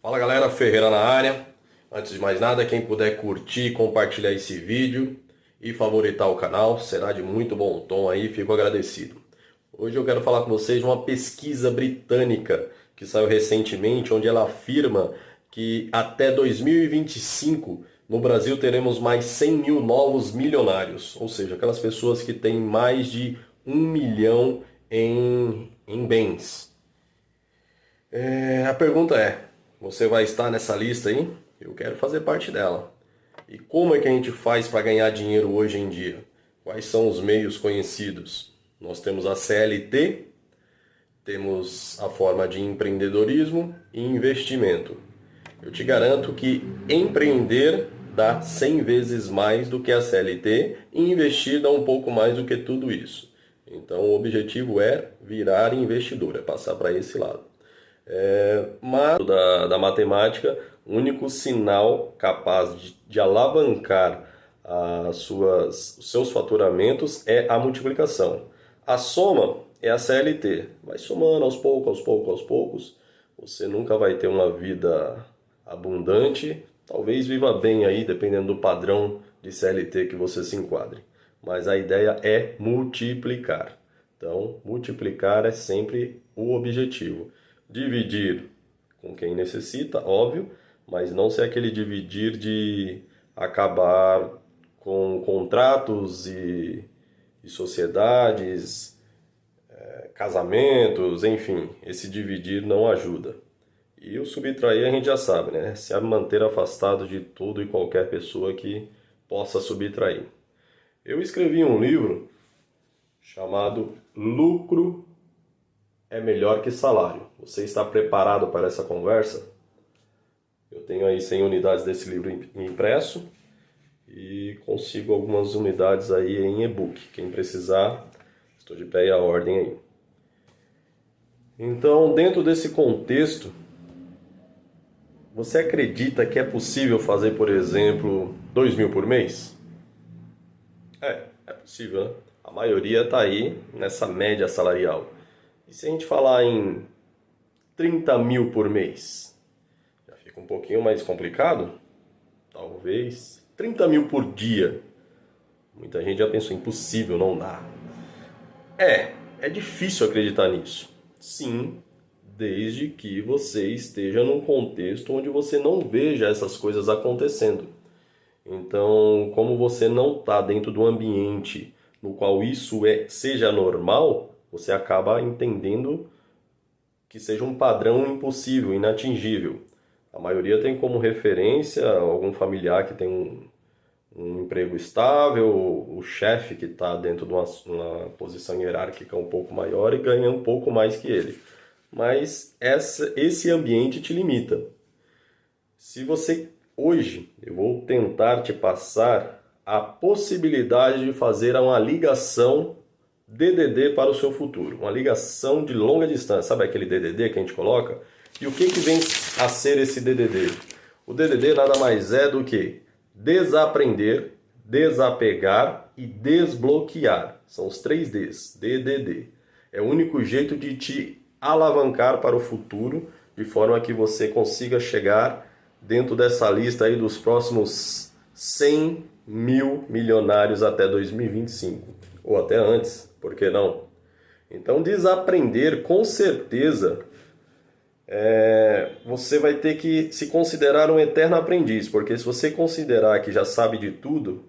Fala galera, Ferreira na área. Antes de mais nada, quem puder curtir, compartilhar esse vídeo e favoritar o canal, será de muito bom tom aí, fico agradecido. Hoje eu quero falar com vocês de uma pesquisa britânica que saiu recentemente, onde ela afirma que até 2025 no Brasil teremos mais 100 mil novos milionários, ou seja, aquelas pessoas que têm mais de 1 milhão em bens. A pergunta é: você vai estar nessa lista aí? Eu quero fazer parte dela. E como é que a gente faz para ganhar dinheiro hoje em dia? Quais são os meios conhecidos? Nós temos a CLT, temos a forma de empreendedorismo e investimento. Eu te garanto que empreender dá 100 vezes mais do que a CLT e investir dá um pouco mais do que tudo isso. Então o objetivo é virar investidor, é passar para esse lado. Mas da matemática, o único sinal capaz de alavancar os seus faturamentos é a multiplicação. A soma é a CLT. Vai somando aos poucos, aos poucos, aos poucos. Você nunca vai ter uma vida abundante. Talvez viva bem aí, dependendo do padrão de CLT que você se enquadre. Mas a ideia é multiplicar. Então, multiplicar é sempre o objetivo. Dividir com quem necessita, óbvio, mas não ser aquele dividir de acabar com contratos e sociedades, casamentos, enfim, esse dividir não ajuda. E o subtrair a gente já sabe, né? Se manter afastado de tudo e qualquer pessoa que possa subtrair. Eu escrevi um livro chamado Lucro é Melhor que Salário. Você está preparado para essa conversa? Eu tenho aí 100 unidades desse livro impresso e consigo algumas unidades aí em e-book. Quem precisar, estou de pé e à ordem aí. Então, dentro desse contexto, você acredita que é possível fazer, por exemplo, 2 mil por mês? É possível, né? A maioria está aí nessa média salarial. E se a gente falar em 30 mil por mês? Já fica um pouquinho mais complicado? Talvez. 30 mil por dia. Muita gente já pensou, impossível, não dá. É difícil acreditar nisso. Sim, desde que você esteja num contexto onde você não veja essas coisas acontecendo. Então, como você não está dentro do ambiente no qual isso seja normal, você acaba entendendo que seja um padrão impossível, inatingível. A maioria tem como referência algum familiar que tem um emprego estável, o chefe que está dentro de uma posição hierárquica um pouco maior e ganha um pouco mais que ele. Mas esse ambiente te limita. Se você hoje, eu vou tentar te passar a possibilidade de fazer uma ligação DDD para o seu futuro, uma ligação de longa distância, sabe aquele DDD que a gente coloca? E o que vem a ser esse DDD? O DDD nada mais é do que desaprender, desapegar e desbloquear. São os 3 Ds, DDD. É o único jeito de te alavancar para o futuro, de forma que você consiga chegar dentro dessa lista aí dos próximos 100 mil milionários até 2025, ou até antes, por que não? Então, desaprender, com certeza, você vai ter que se considerar um eterno aprendiz, porque se você considerar que já sabe de tudo,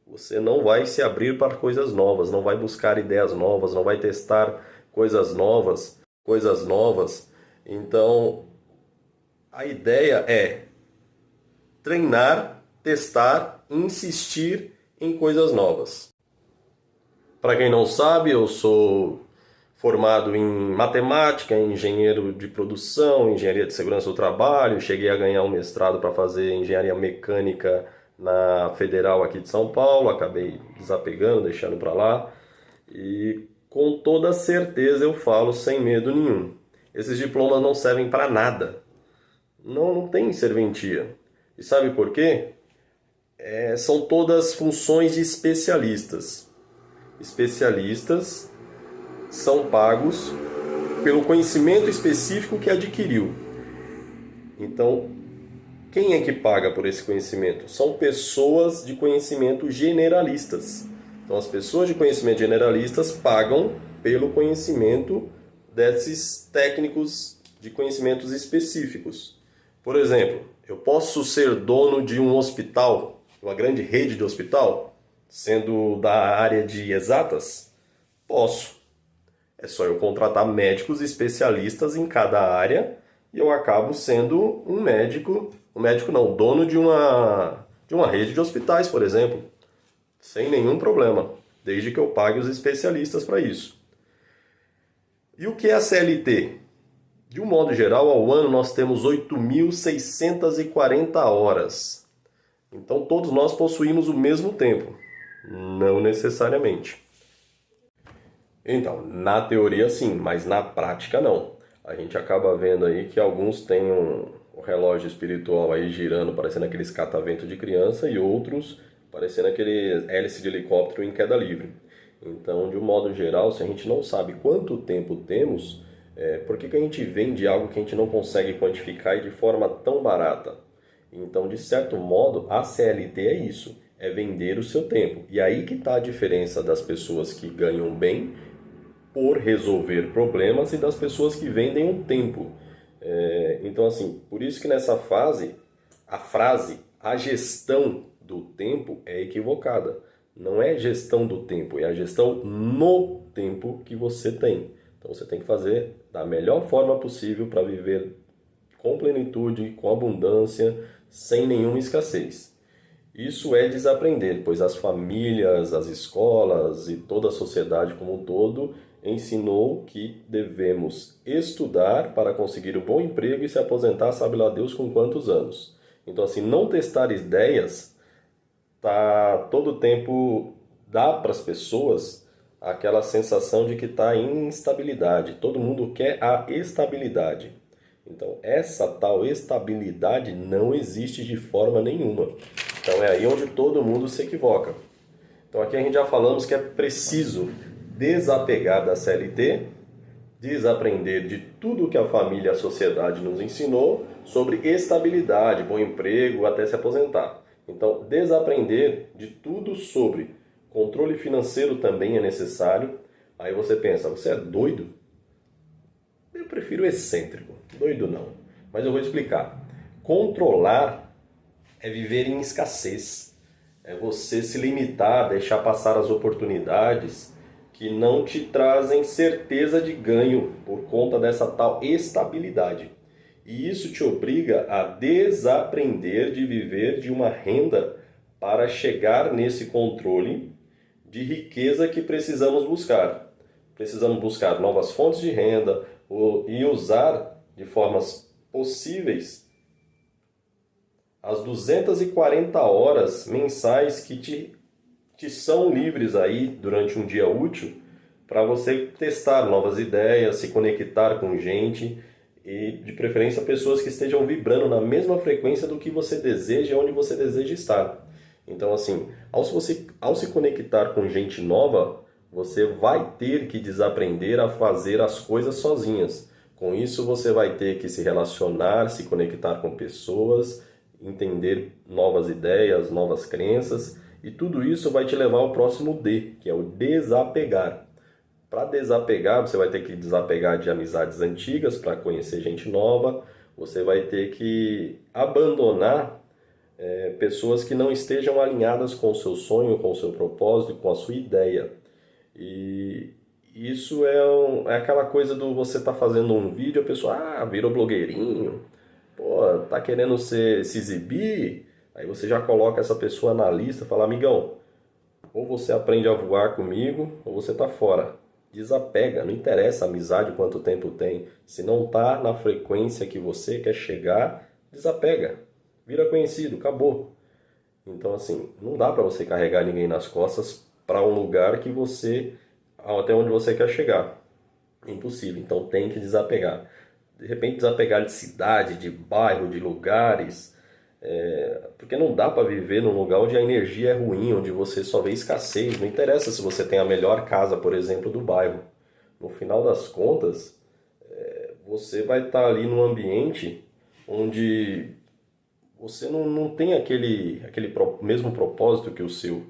você não vai se abrir para coisas novas, não vai buscar ideias novas, não vai testar coisas novas. Então, a ideia é treinar, testar, insistir em coisas novas. Para quem não sabe, eu sou formado em matemática, engenheiro de produção, engenharia de segurança do trabalho. Cheguei a ganhar um mestrado para fazer engenharia mecânica na Federal aqui de São Paulo. Acabei desapegando, deixando para lá. E com toda certeza eu falo sem medo nenhum. Esses diplomas não servem para nada. Não tem serventia. E sabe por quê? são todas funções de especialistas. Especialistas são pagos pelo conhecimento específico que adquiriu. Então, quem é que paga por esse conhecimento? São pessoas de conhecimento generalistas. Então, as pessoas de conhecimento generalistas pagam pelo conhecimento desses técnicos de conhecimentos específicos. Por exemplo, eu posso ser dono de um hospital, uma grande rede de hospital, sendo da área de exatas? Posso. É só eu contratar médicos especialistas em cada área e eu acabo sendo um médico não, dono de uma rede de hospitais, por exemplo, sem nenhum problema, desde que eu pague os especialistas para isso. E o que é a CLT? De um modo geral, ao ano nós temos 8.640 horas. Então todos nós possuímos o mesmo tempo. Não necessariamente. Então, na teoria sim, mas na prática não. A gente acaba vendo aí que alguns têm um relógio espiritual aí girando, parecendo aqueles catavento de criança, e outros parecendo aquele hélice de helicóptero em queda livre. Então, de um modo geral, se a gente não sabe quanto tempo temos, por que a gente vende algo que a gente não consegue quantificar e de forma tão barata? Então, de certo modo, a CLT é isso, é vender o seu tempo. E aí que está a diferença das pessoas que ganham bem por resolver problemas e das pessoas que vendem um tempo. Então, assim, por isso que nessa fase, a frase, a gestão do tempo é equivocada. Não é gestão do tempo, é a gestão no tempo que você tem. Então, você tem que fazer da melhor forma possível para viver com plenitude, com abundância, sem nenhuma escassez. Isso é desaprender, pois as famílias, as escolas e toda a sociedade como um todo ensinou que devemos estudar para conseguir um bom emprego e se aposentar, sabe lá Deus com quantos anos. Então, assim, não testar ideias, todo o tempo dá para as pessoas aquela sensação de que está em instabilidade. Todo mundo quer a estabilidade. Então, essa tal estabilidade não existe de forma nenhuma. Então, é aí onde todo mundo se equivoca. Então, aqui a gente já falamos que é preciso desapegar da CLT, desaprender de tudo que a família e a sociedade nos ensinou sobre estabilidade, bom emprego, até se aposentar. Então, desaprender de tudo sobre controle financeiro também é necessário. Aí você pensa, você é doido? Eu prefiro excêntrico, doido não. Mas eu vou explicar. Controlar é viver em escassez. É você se limitar, deixar passar as oportunidades que não te trazem certeza de ganho por conta dessa tal estabilidade. E isso te obriga a desaprender de viver de uma renda para chegar nesse controle de riqueza que precisamos buscar. Precisamos buscar novas fontes de renda e usar de formas possíveis as 240 horas mensais que te são livres aí durante um dia útil para você testar novas ideias, se conectar com gente e, de preferência, pessoas que estejam vibrando na mesma frequência do que você deseja e onde você deseja estar. Então, assim, ao se conectar com gente nova, você vai ter que desaprender a fazer as coisas sozinhas. Com isso, você vai ter que se relacionar, se conectar com pessoas, entender novas ideias, novas crenças, e tudo isso vai te levar ao próximo D, que é o desapegar. Para desapegar, você vai ter que desapegar de amizades antigas para conhecer gente nova, você vai ter que abandonar pessoas que não estejam alinhadas com o seu sonho, com o seu propósito, com a sua ideia. E isso é aquela coisa do você estar fazendo um vídeo, a pessoa, virou blogueirinho, pô, tá querendo se exibir, aí você já coloca essa pessoa na lista, fala, amigão, ou você aprende a voar comigo, ou você tá fora. Desapega, não interessa a amizade quanto tempo tem, se não tá na frequência que você quer chegar, desapega, vira conhecido, acabou. Então assim, não dá para você carregar ninguém nas costas para um lugar que até onde você quer chegar. Impossível, então tem que desapegar. De repente desapegar de cidade, de bairro, de lugares, Porque não dá para viver num lugar onde a energia é ruim, onde você só vê escassez. Não interessa se você tem a melhor casa, por exemplo, do bairro. No final das contas, você vai estar ali num ambiente onde você não tem mesmo propósito que o seu.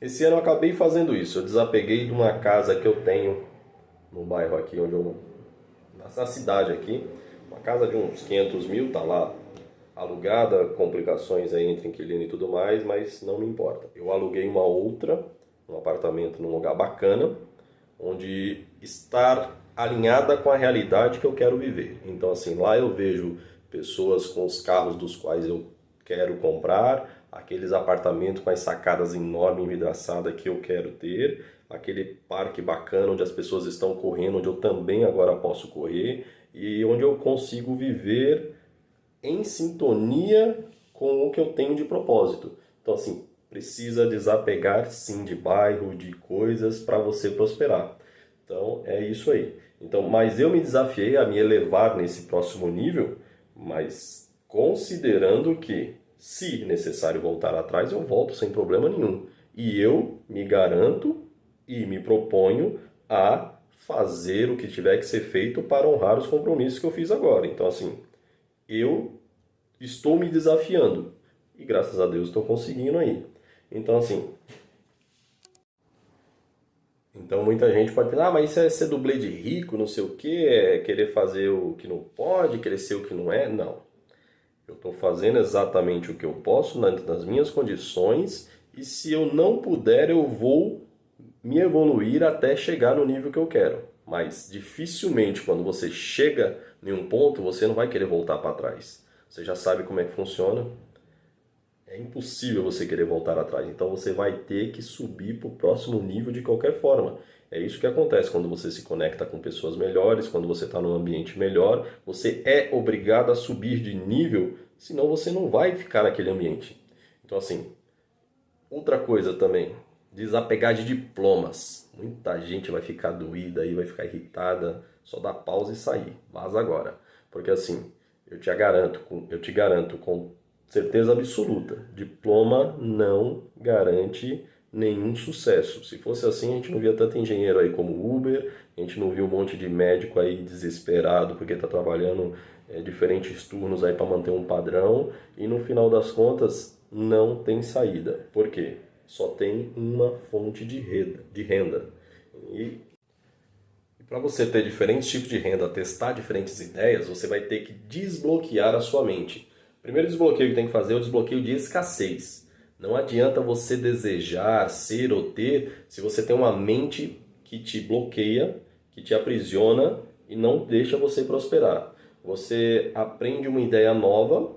Esse ano eu acabei fazendo isso. Eu desapeguei de uma casa que eu tenho no bairro aqui, na cidade aqui. Uma casa de uns 500 mil, tá lá alugada, complicações aí entre inquilino e tudo mais, mas não me importa. Eu aluguei uma outra, um apartamento num lugar bacana, onde estar alinhada com a realidade que eu quero viver. Então, assim, lá eu vejo pessoas com os carros dos quais eu quero comprar, aqueles apartamentos com as sacadas enormes, envidraçadas que eu quero ter, aquele parque bacana onde as pessoas estão correndo, onde eu também agora posso correr e onde eu consigo viver em sintonia com o que eu tenho de propósito. Então, assim, precisa desapegar sim de bairro, de coisas para você prosperar. Então, é isso aí. Então, mas eu me desafiei a me elevar nesse próximo nível, mas considerando que, se necessário voltar atrás, eu volto sem problema nenhum. E eu me garanto e me proponho a fazer o que tiver que ser feito para honrar os compromissos que eu fiz agora. Então, assim, eu estou me desafiando e graças a Deus estou conseguindo aí. Então, assim, então muita gente pode pensar, mas isso é ser dublê de rico, não sei o quê, é querer fazer o que não pode, querer ser o que não é. Não. Eu estou fazendo exatamente o que eu posso dentro das minhas condições e se eu não puder, eu vou me evoluir até chegar no nível que eu quero. Mas dificilmente quando você chega em um ponto, você não vai querer voltar para trás. Você já sabe como é que funciona. É impossível você querer voltar atrás. Então você vai ter que subir para o próximo nível de qualquer forma. É isso que acontece quando você se conecta com pessoas melhores, quando você está num ambiente melhor. Você é obrigado a subir de nível, senão você não vai ficar naquele ambiente. Então, assim, outra coisa também, desapegar de diplomas. Muita gente vai ficar doída aí, vai ficar irritada, só dá pausa e sair. Vaza agora. Porque assim, eu te garanto com certeza absoluta, diploma não garante nenhum sucesso. Se fosse assim, a gente não via tanto engenheiro aí como Uber, a gente não via um monte de médico aí desesperado porque está trabalhando diferentes turnos aí para manter um padrão e no final das contas não tem saída. Por quê? Só tem uma fonte de renda. E para você ter diferentes tipos de renda, testar diferentes ideias, você vai ter que desbloquear a sua mente. O primeiro desbloqueio que tem que fazer é o desbloqueio de escassez. Não adianta você desejar, ser ou ter se você tem uma mente que te bloqueia, que te aprisiona e não deixa você prosperar. Você aprende uma ideia nova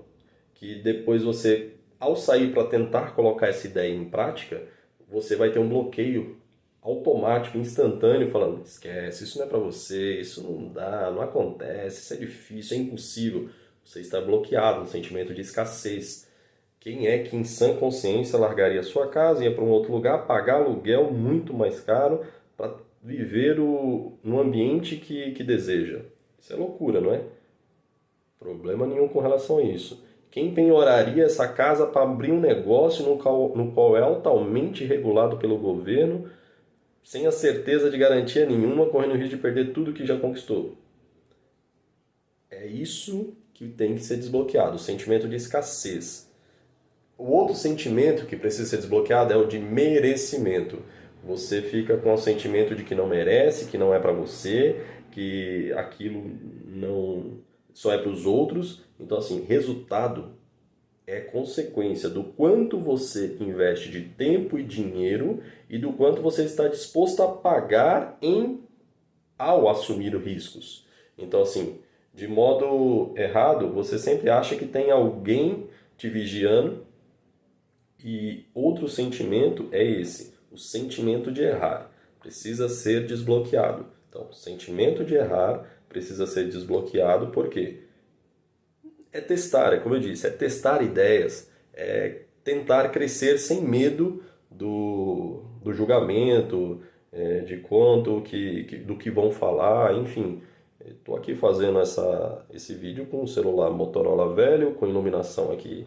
que depois você, ao sair para tentar colocar essa ideia em prática, você vai ter um bloqueio automático, instantâneo, falando, esquece, isso não é para você, isso não dá, não acontece, isso é difícil, é impossível. Você está bloqueado, um sentimento de escassez. Quem é que em sã consciência largaria sua casa, ia para um outro lugar, pagar aluguel muito mais caro para viver no ambiente que deseja? Isso é loucura, não é? Problema nenhum com relação a isso. Quem penhoraria essa casa para abrir um negócio no qual é altamente regulado pelo governo, sem a certeza de garantia nenhuma, correndo o risco de perder tudo que já conquistou? É isso que tem que ser desbloqueado, o sentimento de escassez. O outro sentimento que precisa ser desbloqueado é o de merecimento. Você fica com o sentimento de que não merece, que não é para você, que aquilo não só é para os outros. Então, assim, resultado é consequência do quanto você investe de tempo e dinheiro e do quanto você está disposto a pagar ao assumir riscos. Então, assim, de modo errado, você sempre acha que tem alguém te vigiando e outro sentimento é esse, o sentimento de errar. Precisa ser desbloqueado. Então, o sentimento de errar precisa ser desbloqueado, por quê? É testar, é como eu disse, é testar ideias, é tentar crescer sem medo do julgamento, de quanto do que vão falar, enfim. Estou aqui fazendo esse vídeo com um celular Motorola velho, com iluminação aqui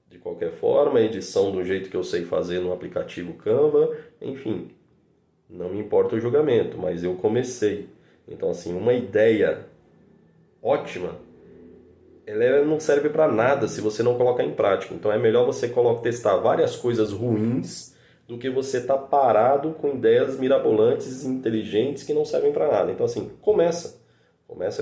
de qualquer forma, edição do jeito que eu sei fazer no aplicativo Canva, enfim, não me importa o julgamento, mas eu comecei. Então, assim, uma ideia ótima, ela não serve para nada se você não colocar em prática. Então é melhor você testar várias coisas ruins do que você estar parado com ideias mirabolantes e inteligentes que não servem para nada. Então, assim, começa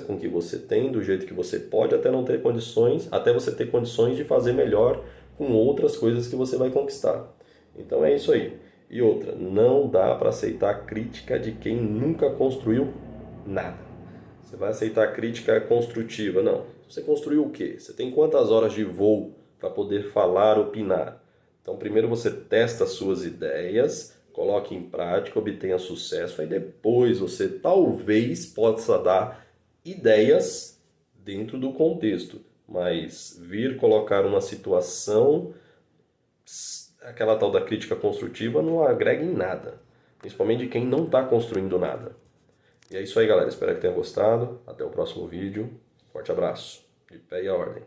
com o que você tem, do jeito que você pode, até não ter condições, até você ter condições de fazer melhor com outras coisas que você vai conquistar. Então é isso aí. E outra, não dá para aceitar crítica de quem nunca construiu nada. Você vai aceitar crítica construtiva? Não. Você construiu o quê? Você tem quantas horas de voo para poder falar, opinar? Então, primeiro você testa as suas ideias, coloque em prática, obtenha sucesso, aí depois você talvez possa dar ideias dentro do contexto, mas vir colocar uma situação, aquela tal da crítica construtiva, não agrega em nada, principalmente de quem não está construindo nada. E é isso aí, galera. Espero que tenham gostado. Até o próximo vídeo. Forte abraço. De pé e a ordem.